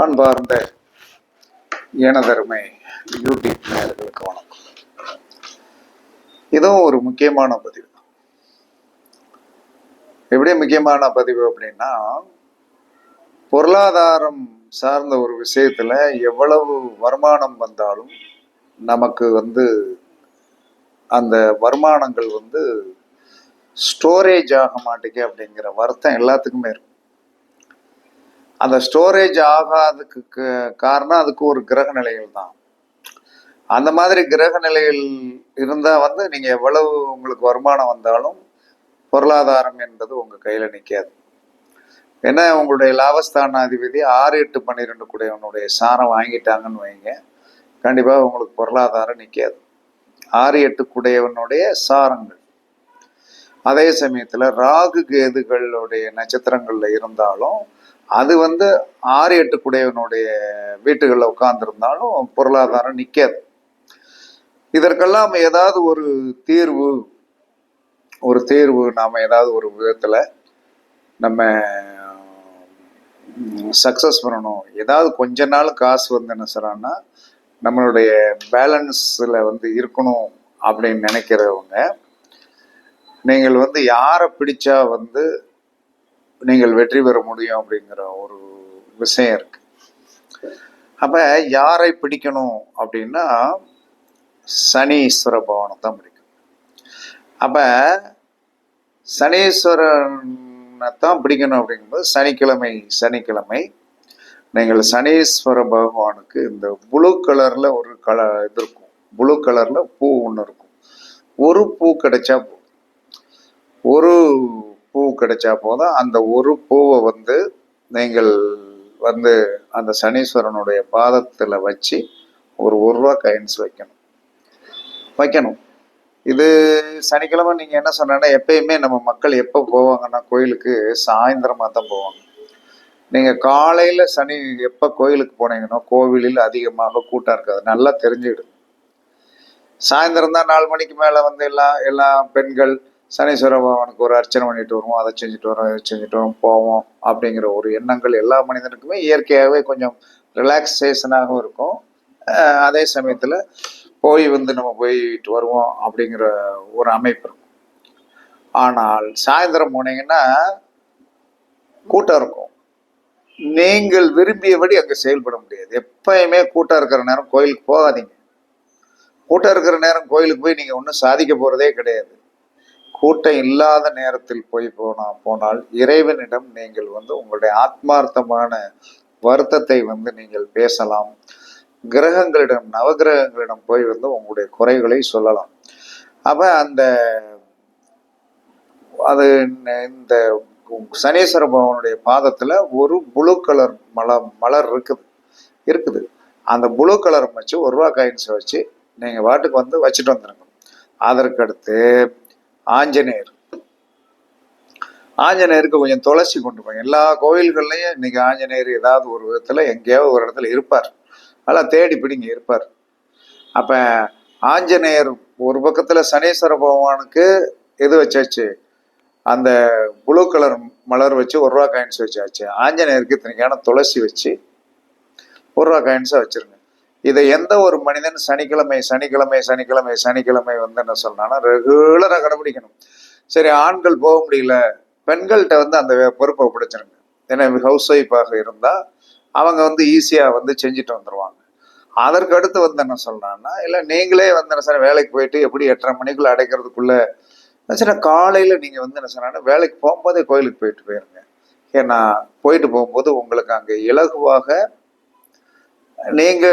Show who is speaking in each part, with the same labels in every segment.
Speaker 1: அன்பார்ந்த எனதருமை யூடியூப் நேயர்களுக்கு வணக்கம். இதுவும் ஒரு முக்கியமான பதிவு. எப்படி முக்கியமான பதிவு அப்படின்னா, பொருளாதாரம் சார்ந்த ஒரு விஷயத்துல எவ்வளவு வருமானம் வந்தாலும் நமக்கு அந்த வருமானங்கள் ஸ்டோரேஜ் ஆக மாட்டேங்க அப்படிங்கிற வருத்தம் எல்லாத்துக்குமே இருக்கும். அந்த ஸ்டோரேஜ் ஆகாததுக்கு காரணம் அதுக்கு ஒரு கிரக நிலைகள் தான். அந்த மாதிரி கிரக நிலைகள் இருந்தால் நீங்கள் எவ்வளவு உங்களுக்கு வருமானம் வந்தாலும் பொருளாதாரம் என்பது உங்கள் கையில் நிற்காது. ஏன்னா உங்களுடைய லாபஸ்தான அதிபதி 6, 8, 12 கூடையவனுடைய சாரம் வாங்கிட்டாங்கன்னு வைங்க, கண்டிப்பாக உங்களுக்கு பொருளாதாரம் நிற்காது. 6, 8 கூடையவனுடைய சாரங்கள். அதே சமயத்தில் ராகு கேதுகளுடைய நட்சத்திரங்களில் இருந்தாலும் அது 6, 8 கூடையவனுடைய வீட்டுகளில் உட்கார்ந்துருந்தாலும் பொருளாதாரம் நிற்காது. இதற்கெல்லாம் ஏதாவது ஒரு தீர்வு நாம் ஏதாவது ஒரு விதத்தில் நம்ம சக்ஸஸ் பண்ணணும். ஏதாவது கொஞ்ச நாள் காசு என்ன சொல்கிறான்னா நம்மளுடைய பேலன்ஸில் இருக்கணும் அப்படின்னு நினைக்கிறவங்க, நீங்கள் யாரை பிடிச்சா நீங்கள் வெற்றி பெற முடியும் அப்படிங்கிற ஒரு விஷயம் இருக்கு. அப்ப யாரை பிடிக்கணும் அப்படின்னா சனீஸ்வர பகவானை தான் பிடிக்கும். அப்ப சனீஸ்வரனை தான் பிடிக்கணும் அப்படிங்கும்போது சனிக்கிழமை நீங்கள் சனீஸ்வர பகவானுக்கு இந்த ப்ளூ கலர்ல ஒரு இது இருக்கும். ப்ளூ கலர்ல பூ ஒன்று இருக்கும். ஒரு பூ கிடைச்சா போதும். அந்த ஒரு பூவை நீங்கள் அந்த சனீஸ்வரனுடைய பாதத்துல வச்சு ஒரு ரூபா காயின்ஸ் வைக்கணும். இது சனிக்கிழமை நீங்க என்ன சொன்னா, எப்பயுமே நம்ம மக்கள் எப்போ போவாங்கன்னா கோயிலுக்கு சாயந்தரமா தான் போவாங்க. நீங்க காலையில எப்ப கோயிலுக்கு போனீங்கன்னா கோவிலில் அதிகமாக கூட்டம் இருக்காது, நல்லா தெரிஞ்சுக்கிடுங்க. சாயந்தரம் தான் 4 மணிக்கு மேல எல்லா பெண்கள் சனீஸ்வர பகவானுக்கு ஒரு அர்ச்சனை பண்ணிட்டு வருவோம், அதை செஞ்சுட்டு வரோம், இதை செஞ்சுட்டு வரோம், போவோம் அப்படிங்கிற ஒரு எண்ணங்கள் எல்லா மனிதனுக்குமே இயற்கையாகவே கொஞ்சம் ரிலாக்ஸேஷனாகவும் இருக்கும். அதே சமயத்தில் போய் நம்ம போயிட்டு வருவோம் அப்படிங்கிற ஒரு அமைப்பு இருக்கும். ஆனால் சாயந்தரம் போனீங்கன்னா கூட்டம் இருக்கும். நீங்கள் விரும்பியபடி அங்கே செயல்பட முடியாது. எப்பயுமே கூட்டம் இருக்கிற நேரம் கோயிலுக்கு போகாதீங்க. கூட்டம் இருக்கிற நேரம் கோயிலுக்கு போய் நீங்கள் ஒன்றும் சாதிக்க போகிறதே கிடையாது. கூட்டம் இல்லாத நேரத்தில் போனால் இறைவனிடம் நீங்கள் உங்களுடைய ஆத்மார்த்தமான வருத்தத்தை நவகிரகங்களிடம் போய் உங்களுடைய குறைகளை சொல்லலாம். அப்ப இந்த சனீஸ்வர பகவானுடைய பாதத்துல ஒரு ப்ளூ கலர் மலர் இருக்குது. அந்த ப்ளூ கலர் வச்சு ரூபா காயின்ஸ் வச்சு நீங்க வாட்டுக்கு வச்சுட்டு வந்துருங்க. அதற்கடுத்து ஆஞ்சநேயருக்கு கொஞ்சம் துளசி கொண்டு போய், எல்லா கோயில்கள்லையும் இன்னைக்கு ஆஞ்சநேயர் ஏதாவது ஒரு விதத்துல எங்கேயாவது ஒரு இடத்துல இருப்பார், அதெல்லாம் தேடி பிடிங்க இருப்பார். அப்ப ஆஞ்சநேயர் ஒரு பக்கத்துல சனீஸ்வர பகவானுக்கு எது வச்சாச்சு, அந்த ப்ளூ கலர் மலர் வச்சு ரூபா காயின்ஸ் வச்சாச்சு. ஆஞ்சநேயருக்கு இத்தனைக்கான துளசி வச்சு ரூபா காயின்ஸா வச்சிருங்க. இதை எந்த ஒரு மனிதன் சனிக்கிழமை என்ன சொன்னா ரெகுலரா கடைபிடிக்கணும். சரி, ஆண்கள் போக முடியல, பெண்கள்கிட்ட அந்த பொறுப்பை பிடிச்சிருங்க. ஏன்னா ஹவுஸ் ஒய்ஃபாக இருந்தா அவங்க ஈஸியா செஞ்சுட்டு வந்துருவாங்க. அதற்கு அடுத்து என்ன சொல்றான்னா, இல்லை நீங்களே என்ன சார் வேலைக்கு போயிட்டு எப்படி 8:30 மணிக்குள்ள அடைக்கிறதுக்குள்ள காலையில நீங்க என்ன சொன்னா வேலைக்கு போகும்போதே கோயிலுக்கு போயிருங்க. ஏன்னா போயிட்டு போகும்போது உங்களுக்கு அங்க இலகுவாக நீங்க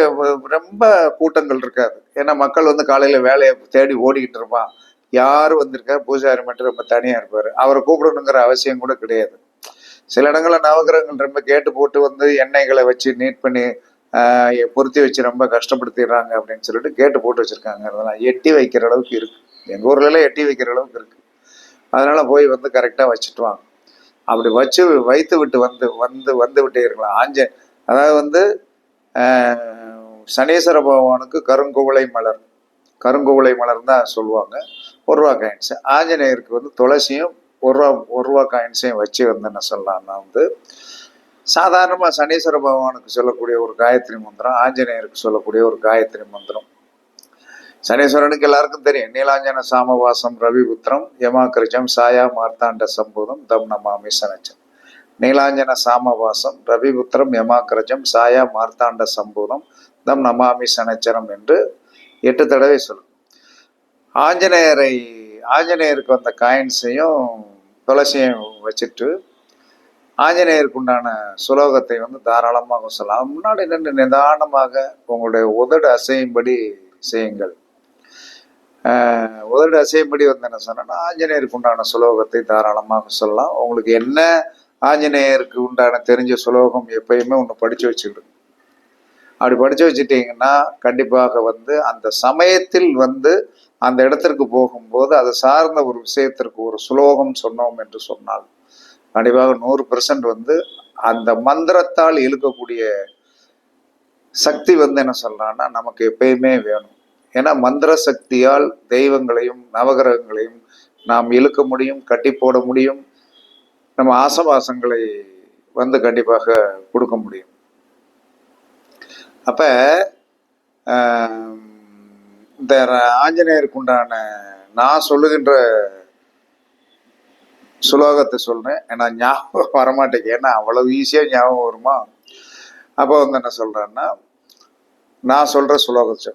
Speaker 1: ரொம்ப கூட்டங்கள் இருக்காது. ஏன்னா மக்கள் காலையில வேலையை தேடி ஓடிக்கிட்டு இருப்பான். யாரும் வந்திருக்காரு, பூஜாரி மட்டும் ரொம்ப தனியா இருப்பாரு, அவரை கூப்பிடணுங்கிற அவசியம் கூட கிடையாது. சில இடங்கள்ல நவகிரகங்கள் ரொம்ப கேட்டு போட்டு எண்ணெய்களை வச்சு நீட் பண்ணி பொருத்தி வச்சு ரொம்ப கஷ்டப்படுத்திடுறாங்க அப்படின்னு சொல்லிட்டு கேட்டு போட்டு வச்சிருக்காங்க. அதெல்லாம் எட்டி வைக்கிற அளவுக்கு இருக்கு. எங்க ஊர்ல எல்லாம் எட்டி வைக்கிற அளவுக்கு இருக்கு. அதனால போய் கரெக்டா வச்சுட்டு வாங்க. அப்படி வைத்து விட்டு வந்துவிட்டே இருக்கலாம். அதாவது சனீஸ்வர பகவானுக்கு கருங்குவளை மலர் தான் சொல்லுவாங்க, ரூபா காயின்ஸ். ஆஞ்சநேயருக்கு துளசியும் ஒரு ரூபா காயின்ஸையும் வச்சு என்ன சொல்லலாம்னா சாதாரணமாக சனீஸ்வர பகவானுக்கு சொல்லக்கூடிய ஒரு காயத்ரி மந்திரம், ஆஞ்சநேயருக்கு சொல்லக்கூடிய ஒரு காயத்ரி மந்திரம். சனீஸ்வரனுக்கு எல்லாருக்கும் தெரியும். நீலாஞ்சன சாமவாசம் ரவிபுத்திரம் யமாக்கிருஜம் சாயா மார்த்தாண்ட சம்பூதம் தம் நமாமி சனச்சம். நீலாஞ்சன சாமவாசம் ரவிபுத்திரம் யமாக்கிரஜம் சாயா மார்த்தாண்ட சம்பூதம் தம் நமாமி சனச்சரம் என்று 8 தடவை சொல்லும். ஆஞ்சநேயருக்கு வந்த காயின்ஸையும் துளசியும் வச்சுட்டு ஆஞ்சநேயருக்கு உண்டான சுலோகத்தை தாராளமாக சொல்லலாம். முன்னாடி நின்று நிதானமாக உங்களுடைய உதடு அசையும்படி செய்யுங்கள். உதடு அசையும்படி என்ன சொன்னா ஆஞ்சநேயருக்கு உண்டான சுலோகத்தை தாராளமாக சொல்லலாம். உங்களுக்கு என்ன ஆஞ்சநேயருக்கு உண்டான தெரிஞ்ச சுலோகம் எப்பயுமே ஒன்று படிச்சு வச்சுக்கிடுங்க. அப்படி படிச்சு வச்சுட்டீங்கன்னா கண்டிப்பாக அந்த சமயத்தில் அந்த இடத்திற்கு போகும்போது அதை சார்ந்த ஒரு விஷயத்திற்கு ஒரு சுலோகம் சொன்னோம் என்று சொன்னால் கண்டிப்பாக 100% அந்த மந்திரத்தால் இழுக்கக்கூடிய சக்தி என்ன சொல்றான்னா நமக்கு எப்பயுமே வேணும். ஏன்னா மந்திர சக்தியால் தெய்வங்களையும் நவகிரகங்களையும் நாம் இழுக்க முடியும், கட்டி போட முடியும், நம்ம ஆசவாசங்களை கண்டிப்பாக கொடுக்க முடியும். அப்ப இந்த ஆஞ்சநேயருக்கு உண்டான நான் சொல்லுகின்ற சுலோகத்தை சொல்றேன். ஏன்னா ஞாபகம் வரமாட்டேங்க. ஏன்னா அவ்வளவு ஈஸியா ஞாபகம் வருமா? அப்போ என்ன சொல்றேன்னா நான் சொல்ற சுலோகத்தை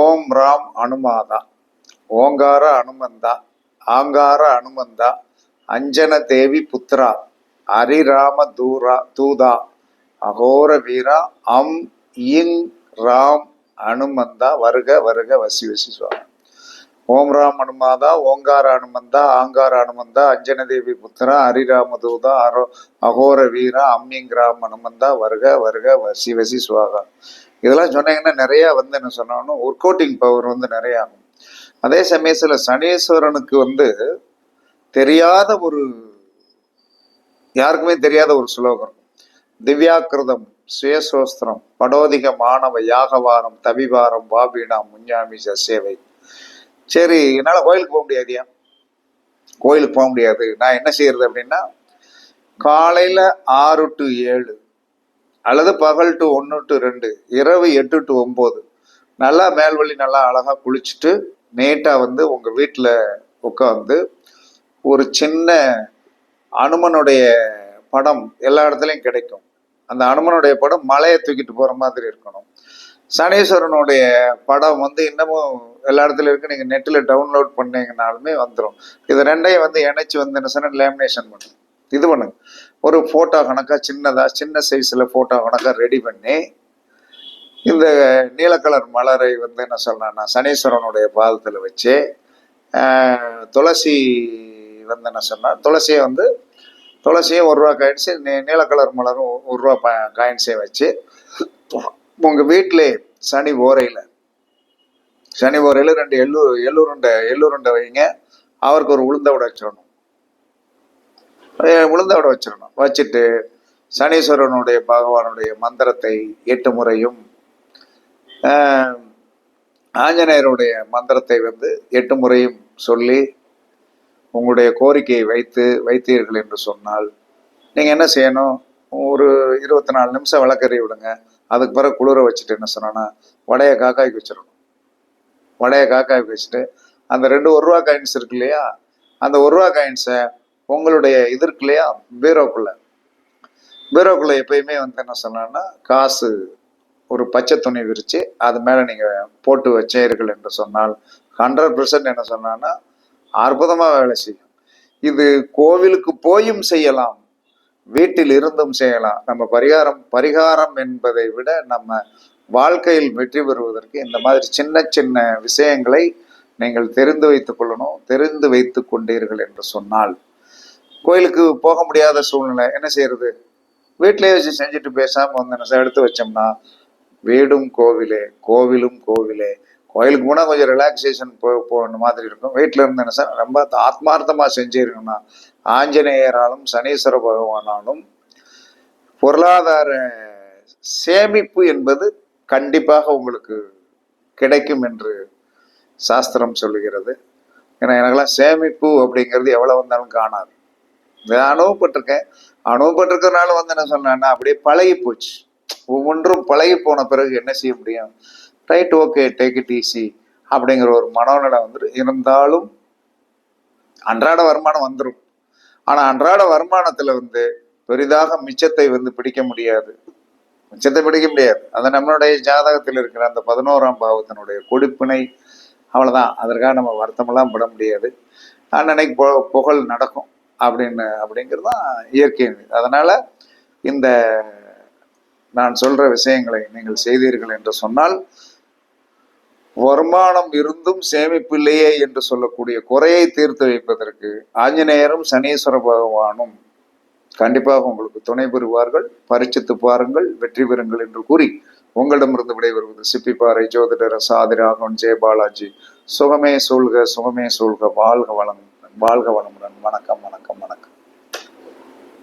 Speaker 1: ஓம் ராம் அனுமாதா ஓங்கார அனுமந்தா ஆங்கார அனுமந்தா அஞ்சன தேவி புத்ரா ஹரிராம தூதா அகோர வீரா அம் இங் ராம் அனுமந்தா வருக வருக வசி வசி சுவாமி. ஓம் ராம் அனுமாதா ஓங்கார அனுமந்தா ஆங்கார அனுமந்தா அஞ்சன தேவி புத்திரா ஹரிராம தூதா அகோர வீரா அம்மிங் ராம் அனுமந்தா வருக வருக வசி வசி சுவாகா. இதெல்லாம் சொன்னீங்கன்னா நிறைய என்ன சொன்னாலும் ஒர்க் அவுட்டிங் பவர் நிறைய ஆகும். அதே சமயத்துல சனீஸ்வரனுக்கு தெரியாத ஒரு யாருக்குமே தெரியாத ஒரு சுலோகம் திவ்யாக்கிருதம் சுயசோஸ்திரம் படோதிக மாணவ யாகவாரம் தவிவாரம் பாபீனா முஞ்ஞாமி சேவை. சரி, என்னால கோயிலுக்கு போக முடியாதியா? கோயிலுக்கு போக முடியாது. நான் என்ன செய்யறது அப்படின்னா காலையில 6 to 7 அல்லது பகல் டு 1 to 2 இரவு 8 to 9 நல்லா மேல்வழி நல்லா அழகா குளிச்சுட்டு நீட்டா உங்க வீட்டுல உட்காந்து ஒரு சின்ன அனுமனுடைய படம் எல்லா இடத்துலையும் கிடைக்கும். அந்த அனுமனுடைய படம் மலையை தூக்கிட்டு போற மாதிரி இருக்கணும். சனீஸ்வரனுடைய படம் இன்னமும் எல்லா இடத்துலயும் இருக்கு. நீங்க நெட்ல டவுன்லோட் பண்ணீங்கன்னாலுமே வந்துடும். இது ரெண்டையும் இணைச்சு என்ன சொன்ன லேமினேஷன் பண்ணுங்க. இது பண்ணுங்க. ஒரு போட்டோ கணக்கா சின்ன சைஸ்ல போட்டோ கணக்கா ரெடி பண்ணி இந்த நீல கலர் மலரை என்ன சொல்றேன்னா சனீஸ்வரனுடைய பாதத்துல வச்சு துளசி என்ன சொன்னா துளசியை துளசியும் 1 ரூபா காயின்ஸ் நீல கலர் மலரும் 1 ரூபா காயின்ஸையும் வச்சு உங்க வீட்டிலே சனி ஓரையில 2 எள்ளுருண்டை வைங்க. அவருக்கு ஒரு உளுந்த விட வச்சிடணும். வச்சுட்டு சனீஸ்வரனுடைய பகவானுடைய மந்திரத்தை 8 முறையும் ஆஞ்சநேயருடைய மந்திரத்தை 8 முறையும் சொல்லி உங்களுடைய கோரிக்கையை வைத்தீர்கள் என்று சொன்னால் நீங்க என்ன செய்யணும்? ஒரு 24 நிமிஷம் விளக்கறி விடுங்க. அதுக்கு பிறகு குளிர வச்சுட்டு என்ன சொன்னா வடையை காக்காய்க்கு வச்சிடணும். வடையை காக்காய்க்கு வச்சுட்டு அந்த 2 1 ரூபா காயின்ஸ் இருக்கு இல்லையா, அந்த 1 ரூபா காயின்ஸை உங்களுடைய இது இருக்கு இல்லையா பீரோக்குள்ள எப்பயுமே என்ன சொன்னா காசு ஒரு பச்சை துணி விரிச்சு அது மேல நீங்க போட்டு வச்சீர்கள் என்று சொன்னால் 100% என்ன சொன்னா அற்புதமா வேலை செய்யும். இது கோவிலுக்கு போயும் செய்யலாம், வீட்டில் இருந்தும் செய்யலாம். நம்ம பரிகாரம் என்பதை விட நம்ம வாழ்க்கையில் வெற்றி பெறுவதற்கு இந்த மாதிரி சின்ன சின்ன விஷயங்களை நீங்கள் தெரிந்து வைத்துக் கொள்ளணும். தெரிந்து வைத்து கொண்டீர்கள் என்று சொன்னால் கோயிலுக்கு போக முடியாத சூழ்நிலை என்ன செய்யறது? வீட்டிலேயே வச்சு செஞ்சுட்டு பேசாம எடுத்து வச்சோம்னா வீடும் கோவிலே கோவிலும் கோவிலே. கோயிலுக்கு போனால் கொஞ்சம் ரிலாக்ஸேஷன் போன மாதிரி இருக்கும். வீட்டில் இருந்து என்ன சார் ரொம்ப ஆத்மார்த்தமாக செஞ்சிருக்கணும்னா ஆஞ்சநேயராலும் சனீஸ்வர பகவானாலும் பொருளாதார சேமிப்பு என்பது கண்டிப்பாக உங்களுக்கு கிடைக்கும் என்று சாஸ்திரம் சொல்லுகிறது. ஏன்னா எனக்கெல்லாம் சேமிப்பு அப்படிங்கிறது எவ்வளவு வந்தாலும் காணாது. இதை அனுபவப்பட்டிருக்கேன். அனுபவப்பட்டிருக்கிறதுனால வந்து என்ன சொன்னேன்னா அப்படியே பழகி போச்சு. ஒவ்வொன்றும் பழகி போன பிறகு என்ன செய்ய முடியும்? Right, okay, take it easy அப்படிங்கிற ஒரு மனோநிலை வந்துட்டு இருந்தாலும் அன்றாட வருமானம் வந்துடும். ஆனா அன்றாட வருமானத்துல வந்து பெரிதாக மிச்சத்தை வந்து பிடிக்க முடியாது. மிச்சத்தை பிடிக்க முடியாது. அது நம்மளுடைய ஜாதகத்தில் இருக்கிற அந்த 11ஆம் பாவத்தினுடைய கொடுப்பினை. அவ்வளவுதான். அதற்காக நம்ம வருத்தமெல்லாம் பட முடியாது. அன்னைக்கு புகழ் நடக்கும் அப்படிங்கிறது தான் இயற்கை. அதனால இந்த நான் சொல்ற விஷயங்களை நீங்கள் செய்தீர்கள் என்று சொன்னால், வருமானம் இருந்தும் சேமிப்பில்லையே என்று சொல்லக்கூடிய குறையை தீர்த்து வைப்பதற்கு ஆஞ்சநேயரும் சனீஸ்வர பகவானும் கண்டிப்பாக உங்களுக்கு துணை புரிவார்கள். பரிச்சித்து பாருங்கள், வெற்றி பெறுங்கள் என்று கூறி உங்களிடமிருந்து விடைபெறுவது சிப்பிப்பாறை ஜோதிடர் சாதிராகவன் ஜெயபாலாஜி. சுகமே சூழ்க, சுகமே சூழ்க, வாழ்க வளமுடன், வாழ்க வளமுடன். வணக்கம், வணக்கம்.